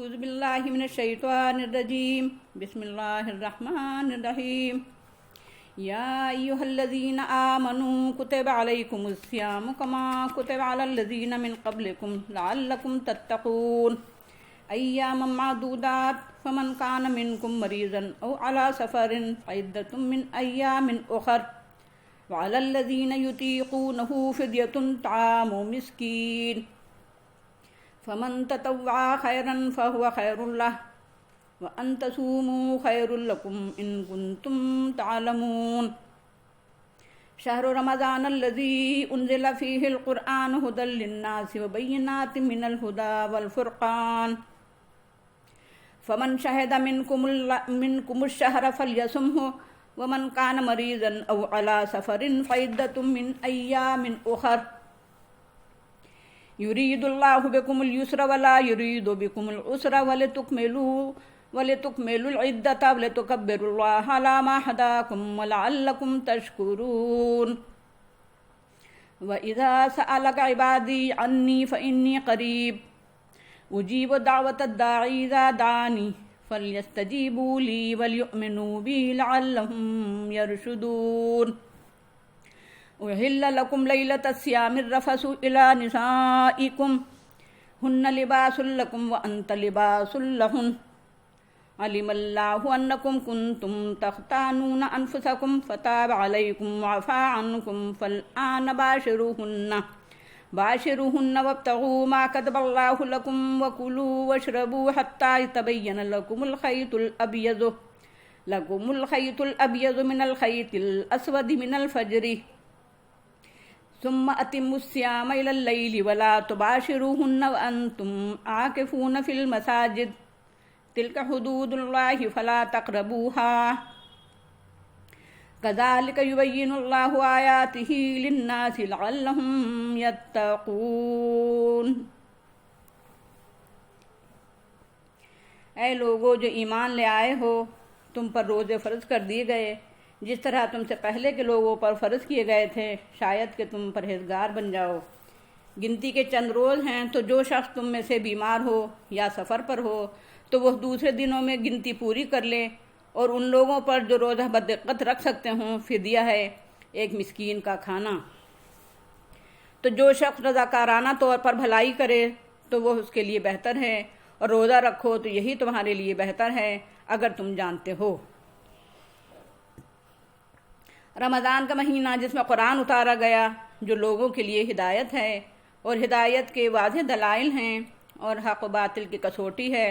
اعوذ باللہ من الشیطان الرجیم بسم اللہ الرحمن الرحیم یا ایہا الذین آمنوا کتب علیکم الصیام کما کتب علی الذین من قبلکم لعلکم تتقون ایاما معدودات فمن کان منکم مریضا او علی سفر فعدۃ من ایام اخر وعلی الذین یطیقونہ فدیۃ طعام مسکین فمن تطوع خیرا فهو خیر له وان تصوموا خیر لکم ان کنتم تعلمون شہر رمضان الذی انزل فیہ القرآن ھدی للناس وبینات من الھدی والفرقان فمن شہد منکم الشہر فلیصمہ ومن کان مریضا او علی سفر فعدۃ من ایام اخر یرید اللہ بکم اليسر ولا یرید بکم العسر ولتکملوا العدۃ ولتکبروا اللہ علی ما ھداکم ولعلکم تشکرون وَإِذَا سَأَلَكَ عِبَادِي عَنِّي فَإِنِّي قَرِيبٌ أُجِيبُ دَعْوَةَ الدَّاعِ إِذَا دَعَانِ فَلْيَسْتَجِيبُوا لِي وَلْيُؤْمِنُوا بِي لَعَلَّهُمْ يَرْشُدُونَ أُحِلَّ لَكُمْ لَيْلَةَ الصِّيَامِ الرَّفَثُ إِلَىٰ نِسَائِكُمْ هُنَّ لِبَاسٌ لَكُمْ وَأَنتُمْ لِبَاسٌ لَهُنَّ عَلِمَ اللَّهُ أَنَّكُمْ كُنتُمْ تَخْتَانُونَ أَنفُسَكُمْ فَتَابَ عَلَيْكُمْ وَعَفَا عَنكُمْ فَالْآنَ باشروهن وابتغوا ما كتب الله لكم وكلوا واشربوا حتى يتبين لكم الخيط الأبيض من الخيط الأسود من الفجر ثم أتموا الصيام إلى الليل ولا تباشروهن وأنتم عاكفون في المساجد تلك حدود الله فلا تقربوها كذلك يبين الله آياته للناس لعلهم يتقون۔ اے لوگو جو ایمان لے آئے ہو، تم پر روزے فرض کر دیے گئے جس طرح تم سے پہلے کے لوگوں پر فرض کیے گئے تھے، شاید کہ تم پرہیزگار بن جاؤ۔ گنتی کے چند روز ہیں، تو جو شخص تم میں سے بیمار ہو یا سفر پر ہو تو وہ دوسرے دنوں میں گنتی پوری کر لے، اور ان لوگوں پر جو روزہ بدقت رکھ سکتے ہوں فدیہ ہے ایک مسکین کا کھانا۔ تو جو شخص رضاکارانہ طور پر بھلائی کرے تو وہ اس کے لیے بہتر ہے، اور روزہ رکھو تو یہی تمہارے لیے بہتر ہے اگر تم جانتے ہو۔ رمضان کا مہینہ جس میں قرآن اتارا گیا، جو لوگوں کے لیے ہدایت ہے اور ہدایت کے واضح دلائل ہیں اور حق و باطل کی کسوٹی ہے،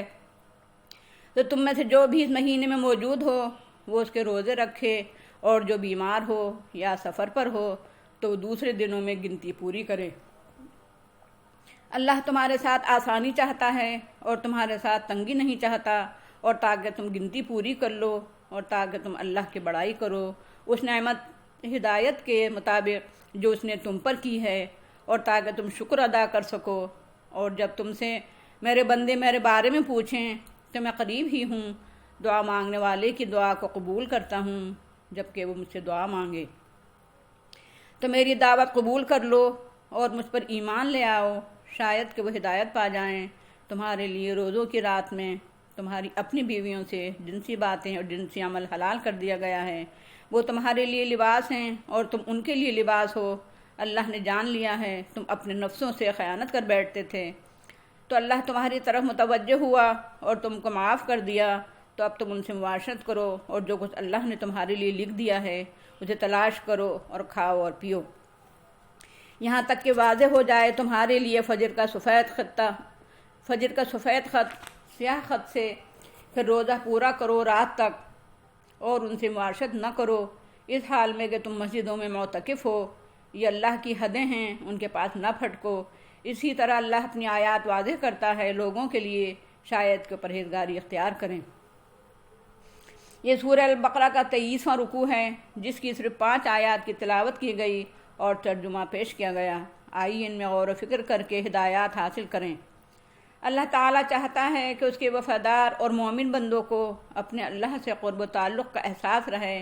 تو تم میں سے جو بھی اس مہینے میں موجود ہو وہ اس کے روزے رکھے، اور جو بیمار ہو یا سفر پر ہو تو دوسرے دنوں میں گنتی پوری کرے۔ اللہ تمہارے ساتھ آسانی چاہتا ہے اور تمہارے ساتھ تنگی نہیں چاہتا، اور تاکہ تم گنتی پوری کر لو اور تاکہ تم اللہ کی بڑائی کرو اس نعمت ہدایت کے مطابق جو اس نے تم پر کی ہے، اور تاکہ تم شکر ادا کر سکو۔ اور جب تم سے میرے بندے میرے بارے میں پوچھیں تو میں قریب ہی ہوں، دعا مانگنے والے کی دعا کو قبول کرتا ہوں جبکہ وہ مجھ سے دعا مانگے۔ تو میری دعوت قبول کر لو اور مجھ پر ایمان لے آؤ، شاید کہ وہ ہدایت پا جائیں۔ تمہارے لیے روزوں کی رات میں تمہاری اپنی بیویوں سے جنسی باتیں اور جنسی عمل حلال کر دیا گیا ہے، وہ تمہارے لیے لباس ہیں اور تم ان کے لیے لباس ہو۔ اللہ نے جان لیا ہے تم اپنے نفسوں سے خیانت کر بیٹھتے تھے، تو اللہ تمہاری طرف متوجہ ہوا اور تم کو معاف کر دیا، تو اب تم ان سے معاشرت کرو، اور جو کچھ اللہ نے تمہارے لیے لکھ دیا ہے اسے تلاش کرو اور کھاؤ اور پیو، یہاں تک کہ واضح ہو جائے تمہارے لیے فجر کا سفید خط سیاہ خط سے۔ پھر روزہ پورا کرو رات تک اور ان سے معاشرت نہ کرو، اس حال میں کہ تم مسجدوں میں معتکف ہو۔ یہ اللہ کی حدیں ہیں، ان کے پاس نہ پھٹکو۔ اسی طرح اللہ اپنی آیات واضح کرتا ہے لوگوں کے لیے، شاید کہ پرہیزگاری اختیار کریں۔ یہ سورہ البقرہ کا 23واں رکوع ہے جس کی صرف 5 آیات کی تلاوت کی گئی اور ترجمہ پیش کیا گیا۔ آئیے ان میں غور و فکر کر کے ہدایات حاصل کریں۔ اللہ تعالیٰ چاہتا ہے کہ اس کے وفادار اور مومن بندوں کو اپنے اللہ سے قرب و تعلق کا احساس رہے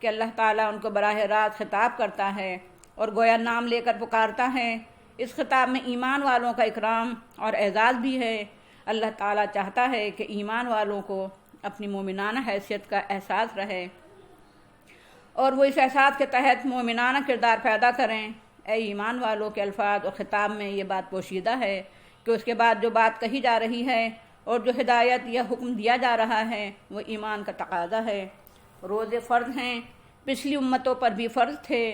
کہ اللہ تعالیٰ ان کو براہ راست خطاب کرتا ہے اور گویا نام لے کر پکارتا ہے۔ اس خطاب میں ایمان والوں کا اکرام اور اعزاز بھی ہے۔ اللہ تعالیٰ چاہتا ہے کہ ایمان والوں کو اپنی مومنانہ حیثیت کا احساس رہے اور وہ اس احساس کے تحت مومنانہ کردار پیدا کریں۔ اے ایمان والوں کے الفاظ اور خطاب میں یہ بات پوشیدہ ہے کہ اس کے بعد جو بات کہی جا رہی ہے اور جو ہدایت یا حکم دیا جا رہا ہے وہ ایمان کا تقاضا ہے۔ روزے فرض ہیں، پچھلی امتوں پر بھی فرض تھے۔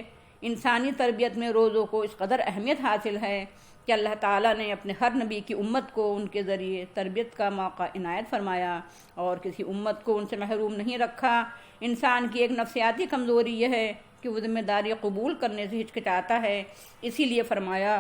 انسانی تربیت میں روزوں کو اس قدر اہمیت حاصل ہے کہ اللہ تعالیٰ نے اپنے ہر نبی کی امت کو ان کے ذریعے تربیت کا موقع عنایت فرمایا اور کسی امت کو ان سے محروم نہیں رکھا۔ انسان کی ایک نفسیاتی کمزوری یہ ہے کہ وہ ذمہ داری قبول کرنے سے ہچکچاتا ہے، اسی لیے فرمایا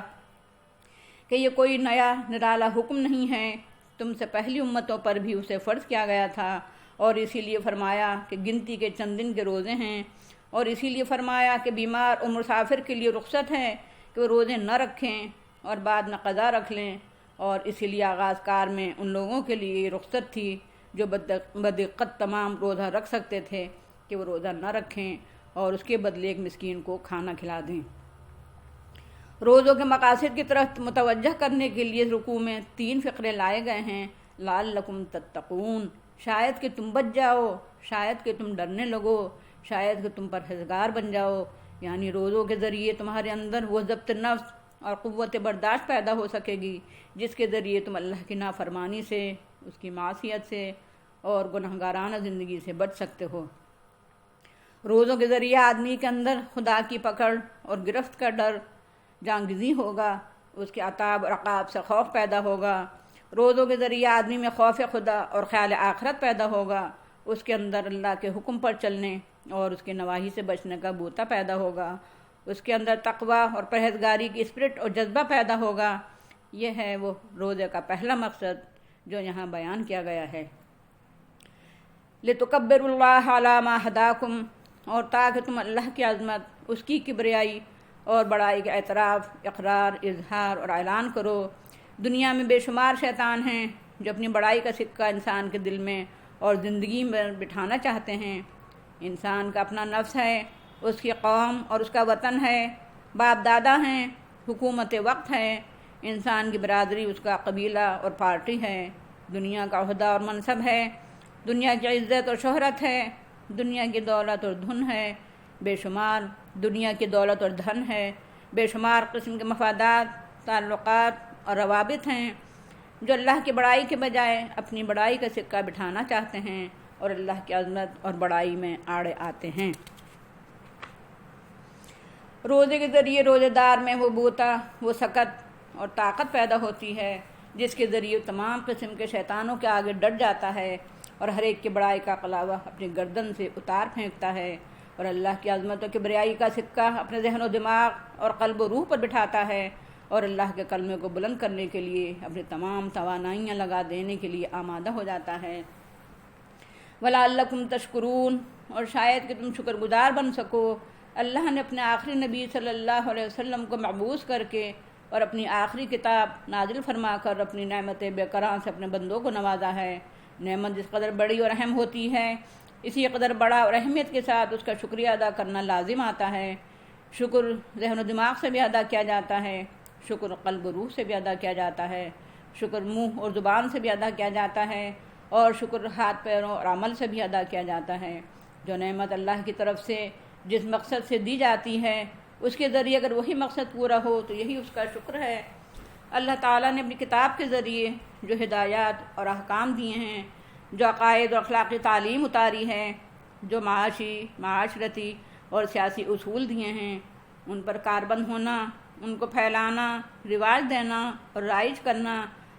کہ یہ کوئی نیا نرالا حکم نہیں ہے، تم سے پہلی امتوں پر بھی اسے فرض کیا گیا تھا، اور اسی لیے فرمایا کہ گنتی کے چند دن کے روزے ہیں، اور اسی لیے فرمایا کہ بیمار اور مسافر کے لیے رخصت ہے کہ وہ روزے نہ رکھیں اور بعد میں قضا رکھ لیں، اور اسی لیے آغاز کار میں ان لوگوں کے لیے یہ رخصت تھی جو بدقت تمام روزہ رکھ سکتے تھے کہ وہ روزہ نہ رکھیں اور اس کے بدلے ایک مسکین کو کھانا کھلا دیں۔ روزوں کے مقاصد کی طرف متوجہ کرنے کے لیے رکوع میں 3 فقرے لائے گئے ہیں۔ لعلکم تتقون، شاید کہ تم بچ جاؤ، شاید کہ تم ڈرنے لگو، شاید کہ تم پرہیزگار بن جاؤ، یعنی روزوں کے ذریعے تمہارے اندر وہ ضبط نفس اور قوت برداشت پیدا ہو سکے گی جس کے ذریعے تم اللہ کی نافرمانی سے، اس کی معصیت سے اور گنہگارانہ زندگی سے بچ سکتے ہو۔ روزوں کے ذریعے آدمی کے اندر خدا کی پکڑ اور گرفت کا ڈر جانگزی ہوگا، اس کے عطاب اور عقاب سے خوف پیدا ہوگا۔ روزوں کے ذریعے آدمی میں خوف خدا اور خیال آخرت پیدا ہوگا، اس کے اندر اللہ کے حکم پر چلنے اور اس کے نواہی سے بچنے کا بوتا پیدا ہوگا، اس کے اندر تقوی اور پرہیزگاری کی اسپرٹ اور جذبہ پیدا ہوگا۔ یہ ہے وہ روزے کا پہلا مقصد جو یہاں بیان کیا گیا ہے۔ لِتُكَبِّرُوا اللَّهَ عَلَى مَا هَدَاكُمْ، اور تاکہ تم اللہ کی عظمت، اس کی کبریائی اور بڑائی کا اعتراف، اقرار، اظہار اور اعلان کرو۔ دنیا میں بے شمار شیطان ہیں جو اپنی بڑائی کا سکہ انسان کے دل میں اور زندگی میں بٹھانا چاہتے ہیں۔ انسان کا اپنا نفس ہے، اس کی قوم اور اس کا وطن ہے، باپ دادا ہیں، حکومت وقت ہے، انسان کی برادری اس کا قبیلہ اور پارٹی ہے، دنیا کا عہدہ اور منصب ہے، دنیا کی عزت اور شہرت ہے، دنیا کی دولت اور دھن ہے، بے شمار دنیا کی دولت اور دھن ہے، بے شمار قسم کے مفادات، تعلقات اور روابط ہیں جو اللہ کی بڑائی کے بجائے اپنی بڑائی کا سکہ بٹھانا چاہتے ہیں اور اللہ کی عظمت اور بڑائی میں آڑے آتے ہیں۔ روزے کے ذریعے روزے دار میں وہ بوتا، وہ سکت اور طاقت پیدا ہوتی ہے جس کے ذریعے تمام قسم کے شیطانوں کے آگے ڈٹ جاتا ہے اور ہر ایک کی بڑائی کا قلاوہ اپنی گردن سے اتار پھینکتا ہے اور اللہ کی عظمت و کبریائی کا سکہ اپنے ذہن و دماغ اور قلب و روح پر بٹھاتا ہے اور اللہ کے کلمے کو بلند کرنے کے لیے اپنی تمام توانائیاں لگا دینے کے لیے آمادہ ہو جاتا ہے۔ وَلَعَلَّكُمْ تَشْكُرُونَ، اور شاید کہ تم شکر گزار بن سکو۔ اللہ نے اپنے آخری نبی صلی اللہ علیہ وسلم کو مبعوث کر کے اور اپنی آخری کتاب نازل فرما کر اپنی نعمت بے کران سے اپنے بندوں کو نوازا ہے۔ نعمت جس قدر بڑی اور اہم ہوتی ہے، اسی قدر بڑا اور اہمیت کے ساتھ اس کا شکریہ ادا کرنا لازم آتا ہے۔ شکر ذہن و دماغ سے بھی ادا کیا جاتا ہے، شکر قلب و روح سے بھی ادا کیا جاتا ہے، شکر منہ اور زبان سے بھی ادا کیا جاتا ہے، اور شکر ہاتھ پیروں اور عمل سے بھی ادا کیا جاتا ہے۔ جو نعمت اللہ کی طرف سے جس مقصد سے دی جاتی ہے، اس کے ذریعے اگر وہی مقصد پورا ہو تو یہی اس کا شکر ہے۔ اللہ تعالیٰ نے اپنی کتاب کے ذریعے جو ہدایات اور احکام دیے ہیں، جو عقائد اور اخلاقی تعلیم اتاری ہے، جو معاشی، معاشرتی اور سیاسی اصول دیے ہیں، ان پر کاربند ہونا، ان کو پھیلانا، رواج دینا اور رائج کرنا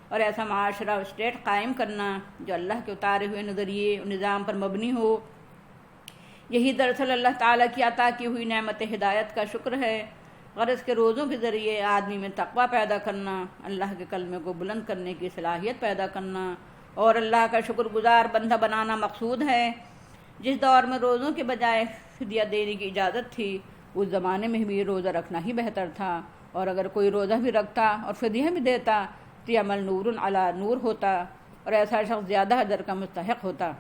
اور ایسا معاشرہ اور اسٹیٹ قائم کرنا جو اللہ کے اتارے ہوئے نظریے اور نظام پر مبنی ہو، یہی دراصل اللہ تعالیٰ کی عطا کی ہوئی نعمت ہدایت کا شکر ہے۔ غرض کے روزوں کے ذریعے آدمی میں تقویٰ پیدا کرنا، اللہ کے کلمے کو بلند کرنے کی صلاحیت پیدا کرنا اور اللہ کا شکر گزار بندہ بنانا مقصود ہے۔ جس دور میں روزوں کے بجائے فدیہ دینے کی اجازت تھی، اس زمانے میں بھی روزہ رکھنا ہی بہتر تھا، اور اگر کوئی روزہ بھی رکھتا اور فدیہ بھی دیتا تو یہ عمل نور علی نور ہوتا اور ایسا شخص زیادہ اجر کا مستحق ہوتا۔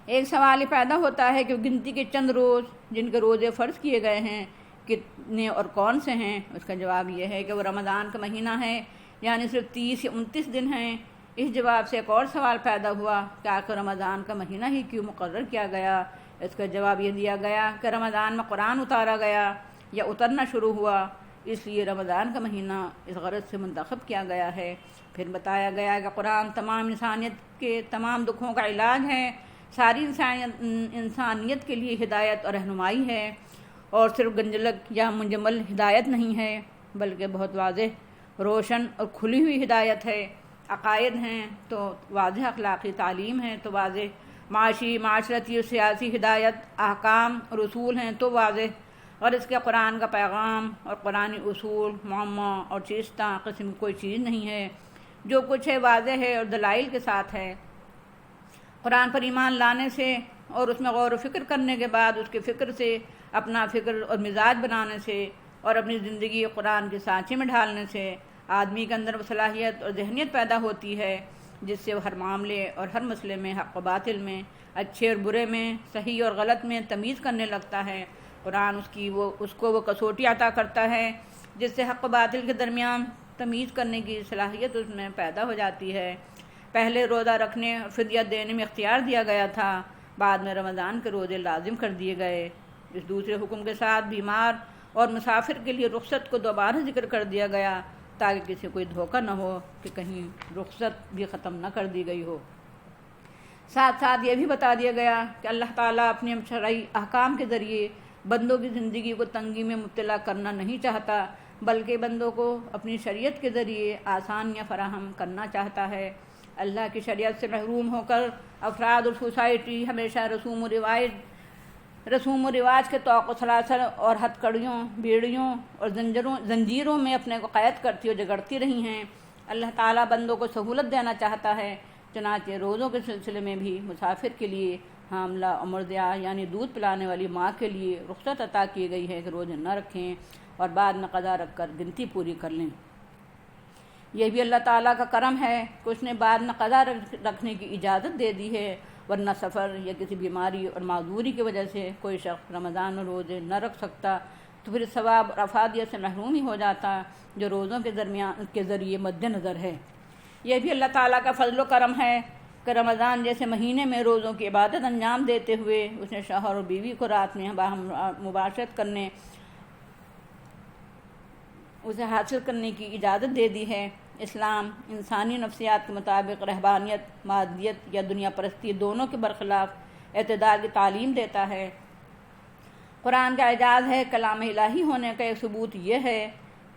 ایک سوال یہ پیدا ہوتا ہے کہ گنتی کے چند روز جن کے روزے فرض کیے گئے ہیں کتنے اور کون سے ہیں؟ اس کا جواب یہ ہے کہ وہ رمضان کا مہینہ ہے، یعنی صرف 30 یا 29 دن ہیں، اس جواب سے ایک اور سوال پیدا ہوا کہ آخر رمضان کا مہینہ ہی کیوں مقرر کیا گیا؟ اس کا جواب یہ دیا گیا کہ رمضان میں قرآن اتارا گیا یا اترنا شروع ہوا، اس لیے رمضان کا مہینہ اس غرض سے منتخب کیا گیا ہے۔ پھر بتایا گیا کہ قرآن تمام انسانیت کے تمام دکھوں کا علاج ہے، ساری انسانیت کے لیے ہدایت اور رہنمائی ہے، اور صرف گنجلک یا منجمل ہدایت نہیں ہے بلکہ بہت واضح، روشن اور کھلی ہوئی ہدایت ہے۔ عقائد ہیں تو واضح، اخلاقی تعلیم ہے تو واضح، معاشی، معاشرتی اور سیاسی ہدایت، احکام اور اصول ہیں تو واضح، اور اس کے قرآن کا پیغام اور قرآنی اصول معمہ اور چیستہ قسم کی کوئی چیز نہیں ہے، جو کچھ ہے واضح ہے اور دلائل کے ساتھ ہے۔ قرآن پر ایمان لانے سے اور اس میں غور و فکر کرنے کے بعد اس کے فکر سے اپنا فکر اور مزاج بنانے سے اور اپنی زندگی قرآن کے سانچے میں ڈھالنے سے آدمی کے اندر وہ صلاحیت اور ذہنیت پیدا ہوتی ہے جس سے وہ ہر معاملے اور ہر مسئلے میں، حق و باطل میں، اچھے اور برے میں، صحیح اور غلط میں تمیز کرنے لگتا ہے۔ قرآن اس کو وہ کسوٹی عطا کرتا ہے جس سے حق و باطل کے درمیان تمیز کرنے کی صلاحیت اس میں پیدا ہو جاتی ہے۔ پہلے روزہ رکھنے اور فدیہ دینے میں اختیار دیا گیا تھا، بعد میں رمضان کے روزے لازم کر دیے گئے۔ اس دوسرے حکم کے ساتھ بیمار اور مسافر کے لیے رخصت کو دوبارہ ذکر کر دیا گیا تاکہ کسی کوئی دھوکہ نہ ہو کہ کہیں رخصت بھی ختم نہ کر دی گئی ہو۔ ساتھ ساتھ یہ بھی بتا دیا گیا کہ اللہ تعالیٰ اپنے شرعی احکام کے ذریعے بندوں کی زندگی کو تنگی میں مبتلا کرنا نہیں چاہتا، بلکہ بندوں کو اپنی شریعت کے ذریعے آسانیاں فراہم کرنا چاہتا ہے۔ اللہ کی شریعت سے محروم ہو کر افراد اور سوسائٹی ہمیشہ رسوم و رواج کے طوق و سلاسل اور ہتھ کڑیوں، بیڑیوں اور زنجیروں میں اپنے کو قید کرتی اور جگڑتی رہی ہیں۔ اللہ تعالیٰ بندوں کو سہولت دینا چاہتا ہے، چنانچہ روزوں کے سلسلے میں بھی مسافر کے لیے، حاملہ اور مرضعہ یعنی دودھ پلانے والی ماں کے لیے رخصت عطا کی گئی ہے کہ روزے نہ رکھیں اور بعد میں قضا رکھ کر گنتی پوری کر لیں۔ یہ بھی اللہ تعالیٰ کا کرم ہے کہ اس نے بعد میں قضا رکھنے کی اجازت دے دی ہے، ورنہ سفر یا کسی بیماری اور معذوری کی وجہ سے کوئی شخص رمضان میں روزے نہ رکھ سکتا تو پھر ثواب اور افادیت سے محروم ہی ہو جاتا جو روزوں کے ذریعے مد نظر ہے۔ یہ بھی اللہ تعالیٰ کا فضل و کرم ہے کہ رمضان جیسے مہینے میں روزوں کی عبادت انجام دیتے ہوئے اس نے شوہر اور بیوی کو رات میں باہم مباشرت کرنے، اسے حاصل کرنے کی اجازت دے دی ہے۔ اسلام انسانی نفسیات کے مطابق رہبانیت، مادیت یا دنیا پرستی دونوں کے برخلاف اعتدال کی تعلیم دیتا ہے۔ قرآن کا اعجاز ہے، کلام الہی ہونے کا ایک ثبوت یہ ہے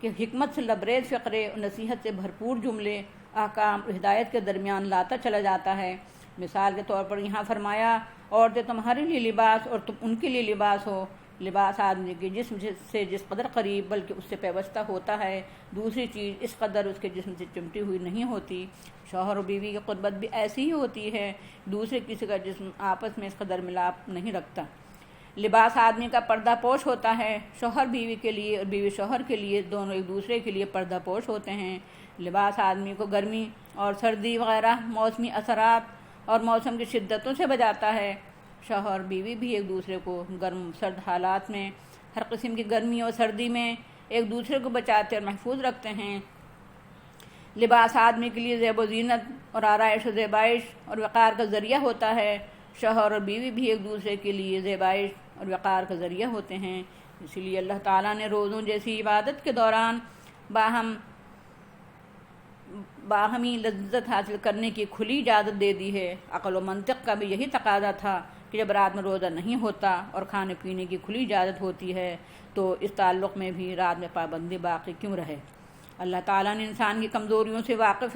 کہ حکمت سے لبریز فقرے اور نصیحت سے بھرپور جملے احکام اور ہدایت کے درمیان لاتا چلا جاتا ہے۔ مثال کے طور پر یہاں فرمایا، عورتیں تمہارے لیے لباس اور تم ان کے لیے لباس ہو۔ لباس آدمی کے جسم سے جس قدر قریب بلکہ اس سے پیوستہ ہوتا ہے، دوسری چیز اس قدر اس کے جسم سے چمٹی ہوئی نہیں ہوتی۔ شوہر و بیوی کی قربت بھی ایسی ہی ہوتی ہے، دوسرے کسی کا جسم آپس میں اس قدر ملاپ نہیں رکھتا۔ لباس آدمی کا پردہ پوش ہوتا ہے، شوہر بیوی کے لیے اور بیوی شوہر کے لیے، دونوں ایک دوسرے کے لیے پردہ پوش ہوتے ہیں۔ لباس آدمی کو گرمی اور سردی وغیرہ موسمی اثرات اور موسم کی شدتوں سے بچاتا ہے۔ شوہر بیوی بھی ایک دوسرے کو گرم سرد حالات میں، ہر قسم کی گرمی اور سردی میں ایک دوسرے کو بچاتے اور محفوظ رکھتے ہیں۔ لباس آدمی کے لیے زیب و زینت اور آرائش و زیبائش اور وقار کا ذریعہ ہوتا ہے۔ شوہر اور بیوی بھی ایک دوسرے کے لیے زیبائش اور وقار کا ذریعہ ہوتے ہیں۔ اسی لیے اللہ تعالیٰ نے روزوں جیسی عبادت کے دوران باہمی لذت حاصل کرنے کی کھلی اجازت دے دی ہے۔ عقل و منطق کا بھی یہی تقاضا تھا کہ جب رات میں روزہ نہیں ہوتا اور کھانے پینے کی کھلی اجازت ہوتی ہے تو اس تعلق میں بھی رات میں پابندی باقی کیوں رہے؟ اللہ تعالیٰ نے انسان کی کمزوریوں سے واقف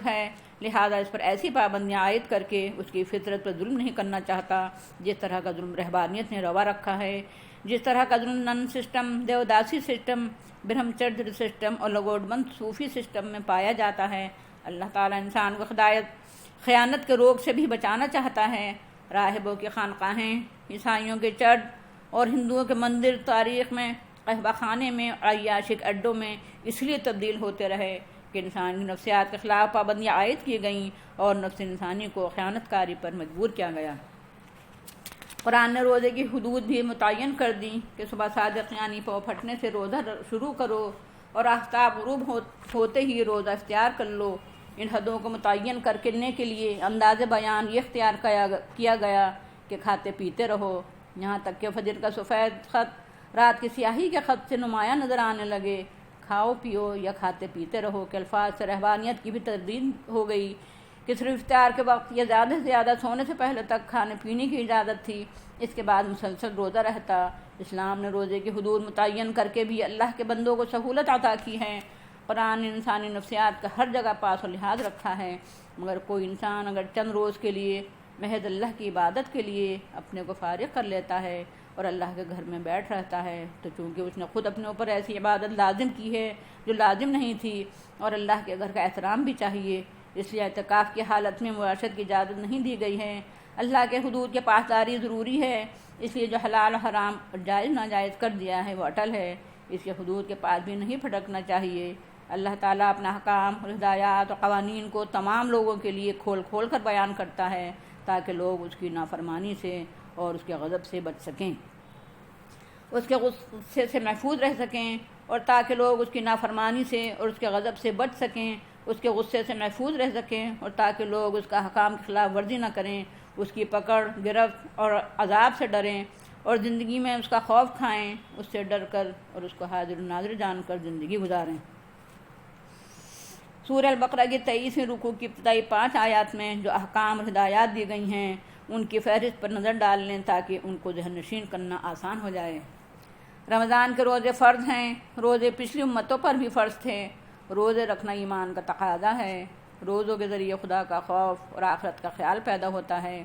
ہے، لہذا اس پر ایسی پابندیاں عائد کر کے اس کی فطرت پر ظلم نہیں کرنا چاہتا جس طرح کا ظلم رہبانیت نے روا رکھا ہے، جس طرح کا ظلم نن سسٹم، دیوداسی سسٹم، برہمچریہ سسٹم اور لگوڈمند صوفی سسٹم میں پایا جاتا ہے۔ اللہ تعالیٰ انسان کو خیانت کے روگ سے بھی بچانا چاہتا ہے۔ راہبوں کی خانقاہیں، عیسائیوں کے چرچ اور ہندوؤں کے مندر تاریخ میں، قہوہ خانے میں اور عیاشی اڈوں میں اس لیے تبدیل ہوتے رہے کہ انسانی نفسیات کے خلاف پابندیاں عائد کی گئیں اور نفس انسانی کو خیانت کاری پر مجبور کیا گیا۔ قرآن نے روزے کی حدود بھی متعین کر دی کہ صبح صادق یعنی پاؤں پھٹنے سے روزہ شروع کرو اور آفتاب غروب ہوتے ہی روزہ اختیار کر لو۔ ان حدوں کو متعین کرنے کے لیے انداز بیان یہ اختیار کیا گیا کہ کھاتے پیتے رہو یہاں تک کہ فجر کا سفید خط رات کی سیاہی کے خط سے نمایاں نظر آنے لگے۔ کھاؤ پیو یا کھاتے پیتے رہو کے الفاظ سے رہبانیت کی بھی تردید ہو گئی کہ صرف افطار کے وقت یا زیادہ سے زیادہ سونے سے پہلے تک کھانے پینے کی اجازت تھی، اس کے بعد مسلسل روزہ رہتا۔ اسلام نے روزے کی حدود متعین کر کے بھی اللہ کے بندوں کو سہولت عطا کی ہے۔ قرآن نے انسانی نفسیات کا ہر جگہ پاس و لحاظ رکھا ہے، مگر کوئی انسان اگر چند روز کے لیے محض اللہ کی عبادت کے لیے اپنے کو فارغ کر لیتا ہے اور اللہ کے گھر میں بیٹھ رہتا ہے تو چونکہ اس نے خود اپنے اوپر ایسی عبادت لازم کی ہے جو لازم نہیں تھی، اور اللہ کے گھر کا احترام بھی چاہیے، اس لیے اعتکاف کی حالت میں مباشرت کی اجازت نہیں دی گئی ہے۔ اللہ کے حدود کے پاسداری ضروری ہے، اس لیے جو حلال و حرام اور جائز ناجائز کر دیا ہے وہ اٹل ہے، اس کے حدود کے پاس بھی نہیں پھٹکنا چاہیے۔ اللہ تعالیٰ اپنا احکام اور ہدایات اور قوانین کو تمام لوگوں کے لیے کھول کھول کر بیان کرتا ہے تاکہ لوگ اس کی نافرمانی سے اور اس کے غضب سے بچ سکیں، اس کے غصے سے محفوظ رہ سکیں، اور تاکہ لوگ اس کی نافرمانی سے اور اس کے غضب سے بچ سکیں، اس کے غصے سے محفوظ رہ سکیں، اور تاکہ لوگ اس کا احکام کی خلاف ورزی نہ کریں، اس کی پکڑ گرفت اور عذاب سے ڈریں، اور زندگی میں اس کا خوف کھائیں، اس سے ڈر کر اور اس کو حاضر ناظر جان کر زندگی گزاریں۔ سورہ البقرہ کی 23ویں رکوع کی ابتدائی 5 آیات میں جو احکام اور ہدایات دی گئی ہیں ان کی فہرست پر نظر ڈال لیں تاکہ ان کو ذہن نشین کرنا آسان ہو جائے۔ رمضان کے روزے فرض ہیں، روزے پچھلی امتوں پر بھی فرض تھے۔ روزے رکھنا ایمان کا تقاضا ہے۔ روزوں کے ذریعے خدا کا خوف اور آخرت کا خیال پیدا ہوتا ہے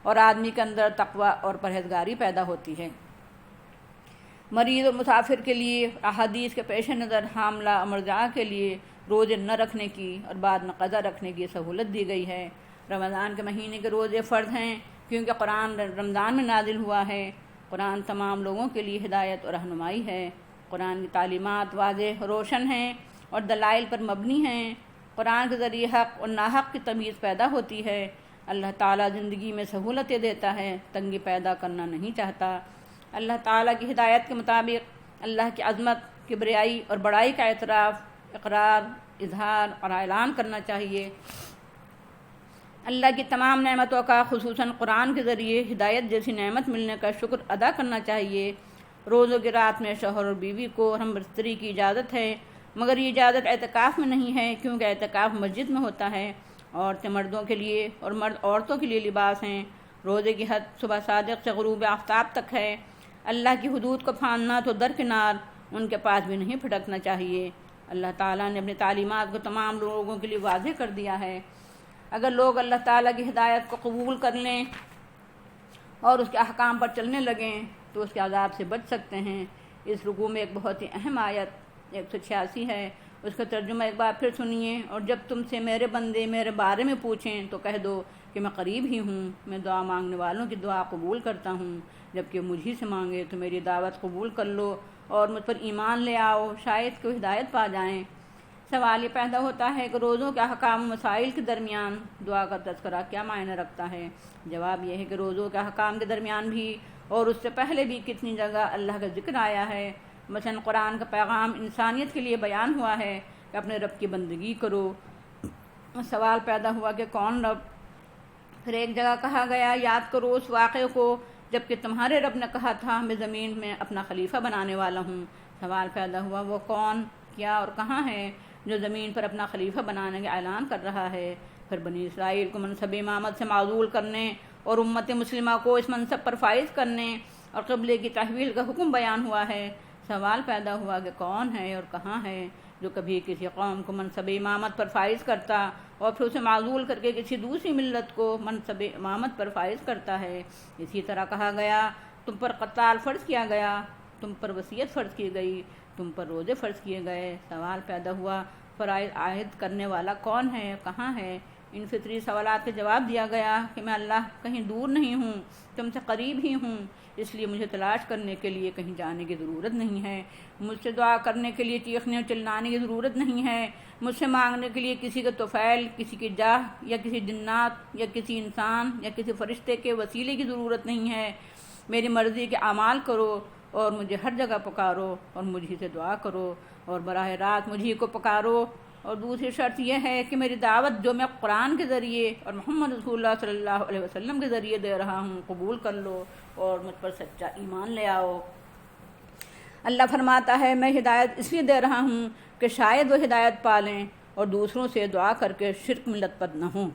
اور آدمی کے اندر تقوی اور پرہیزگاری پیدا ہوتی ہے۔ مریض اور مسافر کے لیے احادیث کے پیش نظر حاملہ اور مرضعہ کے لیے روزے نہ رکھنے کی اور بعد میں قضا رکھنے کی سہولت دی گئی ہے۔ رمضان کے مہینے کے روزے فرض ہیں کیونکہ قرآن رمضان میں نازل ہوا ہے۔ قرآن تمام لوگوں کے لیے ہدایت اور رہنمائی ہے۔ قرآن کی تعلیمات واضح روشن ہیں اور دلائل پر مبنی ہیں۔ قرآن کے ذریعے حق اور ناحق کی تمیز پیدا ہوتی ہے۔ اللہ تعالیٰ زندگی میں سہولتیں دیتا ہے، تنگی پیدا کرنا نہیں چاہتا۔ اللہ تعالیٰ کی ہدایت کے مطابق اللہ کی عظمت، کبریائی اور بڑائی کا اعتراف، اقرار، اظہار اور اعلان کرنا چاہیے۔ اللہ کی تمام نعمتوں کا خصوصاً قرآن کے ذریعے ہدایت جیسی نعمت ملنے کا شکر ادا کرنا چاہیے۔ روزوں کی رات میں شوہر اور بیوی کو ہم بستری کی اجازت ہے، مگر یہ اجازت اعتکاف میں نہیں ہے کیونکہ اعتکاف مسجد میں ہوتا ہے۔ عورتیں مردوں کے لیے اور مرد عورتوں کے لیے لباس ہیں۔ روزے کی حد صبح صادق سے غروب آفتاب تک ہے۔ اللہ کی حدود کو پھاندنا تو درکنار، ان کے پاس بھی نہیں پھٹکنا چاہیے۔ اللہ تعالیٰ نے اپنی تعلیمات کو تمام لوگوں کے لیے واضح کر دیا ہے۔ اگر لوگ اللہ تعالیٰ کی ہدایت کو قبول کر لیں اور اس کے احکام پر چلنے لگیں تو اس کے عذاب سے بچ سکتے ہیں۔ اس رکوع میں ایک بہت ہی اہم آیت 186 ہے، اس کا ترجمہ ایک بار پھر سنیے۔ اور جب تم سے میرے بندے میرے بارے میں پوچھیں تو کہہ دو کہ میں قریب ہی ہوں، میں دعا مانگنے والوں کی دعا قبول کرتا ہوں۔ جبکہ مجھ ہی سے مانگے تو میری دعوت قبول کر لو اور مجھ پر ایمان لے آؤ، شاید کہ ہدایت پا جائیں۔ سوال یہ پیدا ہوتا ہے کہ روزوں کے احکام و مسائل کے درمیان دعا کا تذکرہ کیا معنی رکھتا ہے؟ جواب یہ ہے کہ روزوں کے احکام کے درمیان بھی اور اس سے پہلے بھی کتنی جگہ اللہ کا ذکر آیا ہے۔ مثلا قرآن کا پیغام انسانیت کے لیے بیان ہوا ہے کہ اپنے رب کی بندگی کرو۔ سوال پیدا ہوا کہ کون رب؟ پھر ایک جگہ کہا گیا یاد کرو اس واقعے کو جبکہ تمہارے رب نے کہا تھا میں زمین میں اپنا خلیفہ بنانے والا ہوں۔ سوال پیدا ہوا وہ کون، کیا اور کہاں ہے جو زمین پر اپنا خلیفہ بنانے کا اعلان کر رہا ہے؟ پھر بنی اسرائیل کو منصب امامت سے معزول کرنے اور امت مسلمہ کو اس منصب پر فائز کرنے اور قبلے کی تحویل کا حکم بیان ہوا ہے۔ سوال پیدا ہوا کہ کون ہے اور کہاں ہے جو کبھی کسی قوم کو منصب امامت پر فائز کرتا اور پھر اسے معزول کر کے کسی دوسری ملت کو منصب امامت پر فائز کرتا ہے؟ اسی طرح کہا گیا تم پر قتال فرض کیا گیا، تم پر وصیت فرض کی گئی، تم پر روزے فرض کیے گئے۔ سوال پیدا ہوا فرائض عائد کرنے والا کون ہے، کہاں ہے؟ ان فطری سوالات کے جواب دیا گیا کہ میں اللہ کہیں دور نہیں ہوں، تم سے قریب ہی ہوں، اس لیے مجھے تلاش کرنے کے لیے کہیں جانے کی ضرورت نہیں ہے، مجھ سے دعا کرنے کے لیے چیخنے اور چلانے کی ضرورت نہیں ہے، مجھ سے مانگنے کے لیے کسی کے طفیل، کسی کی جاہ یا کسی جنات یا کسی انسان یا کسی فرشتے کے وسیلے کی ضرورت نہیں ہے۔ میری مرضی کے اعمال کرو اور مجھے ہر جگہ پکارو اور مجھ ہی سے دعا کرو اور براہ راست مجھے کو پکارو، اور دوسری شرط یہ ہے کہ میری دعوت جو میں قرآن کے ذریعے اور محمد رسول اللہ صلی اللہ علیہ وسلم کے ذریعے دے رہا ہوں قبول کر لو اور مجھ پر سچا ایمان لے آؤ۔ اللہ فرماتا ہے میں ہدایت اس لیے دے رہا ہوں کہ شاید وہ ہدایت پالیں اور دوسروں سے دعا کر کے شرک میں لت پت نہ ہوں۔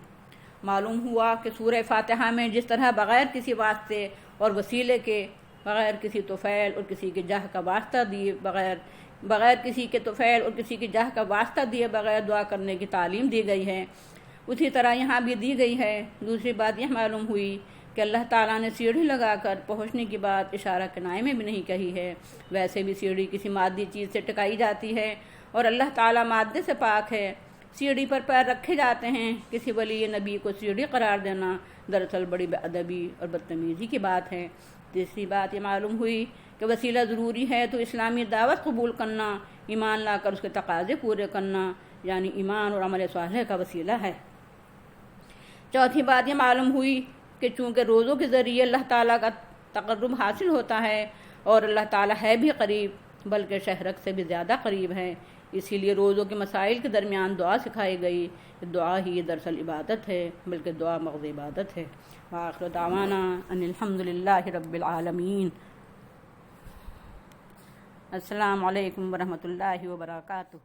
معلوم ہوا کہ سورہ فاتحہ میں جس طرح بغیر کسی واسطے اور وسیلے کے، بغیر کسی طفیل اور کسی کے جاہ کا واسطہ دیے بغیر کسی کے طفیل اور کسی کے جاہ کا واسطہ دیے بغیر دعا کرنے کی تعلیم دی گئی ہے، اسی طرح یہاں بھی دی گئی ہے۔ دوسری بات یہ معلوم ہوئی کہ اللہ تعالیٰ نے سیڑھی لگا کر پہنچنے کی بات اشارہ کنائے میں بھی نہیں کہی ہے۔ ویسے بھی سیڑھی کسی مادی چیز سے ٹکائی جاتی ہے اور اللہ تعالیٰ مادے سے پاک ہے۔ سیڑھی پر پیر رکھے جاتے ہیں، کسی ولی نبی کو سیڑھی قرار دینا دراصل بڑی بے ادبی اور بدتمیزی کی بات ہے۔ تیسری بات یہ معلوم ہوئی کہ وسیلہ ضروری ہے تو اسلامی دعوت قبول کرنا، ایمان لا کر اس کے تقاضے پورے کرنا، یعنی ایمان اور عمل صالح کا وسیلہ ہے۔ چوتھی بات یہ معلوم ہوئی کہ چونکہ روزوں کے ذریعے اللہ تعالیٰ کا تقرب حاصل ہوتا ہے اور اللہ تعالیٰ ہے بھی قریب، بلکہ شہرک سے بھی زیادہ قریب ہے، اسی لیے روزوں کے مسائل کے درمیان دعا سکھائی گئی۔ دعا ہی دراصل عبادت ہے، بلکہ دعا مغز عبادت ہے۔ وآخر دعوانا ان الحمد للہ رب العالمین۔ السلام علیکم ورحمۃ اللہ وبرکاتہ۔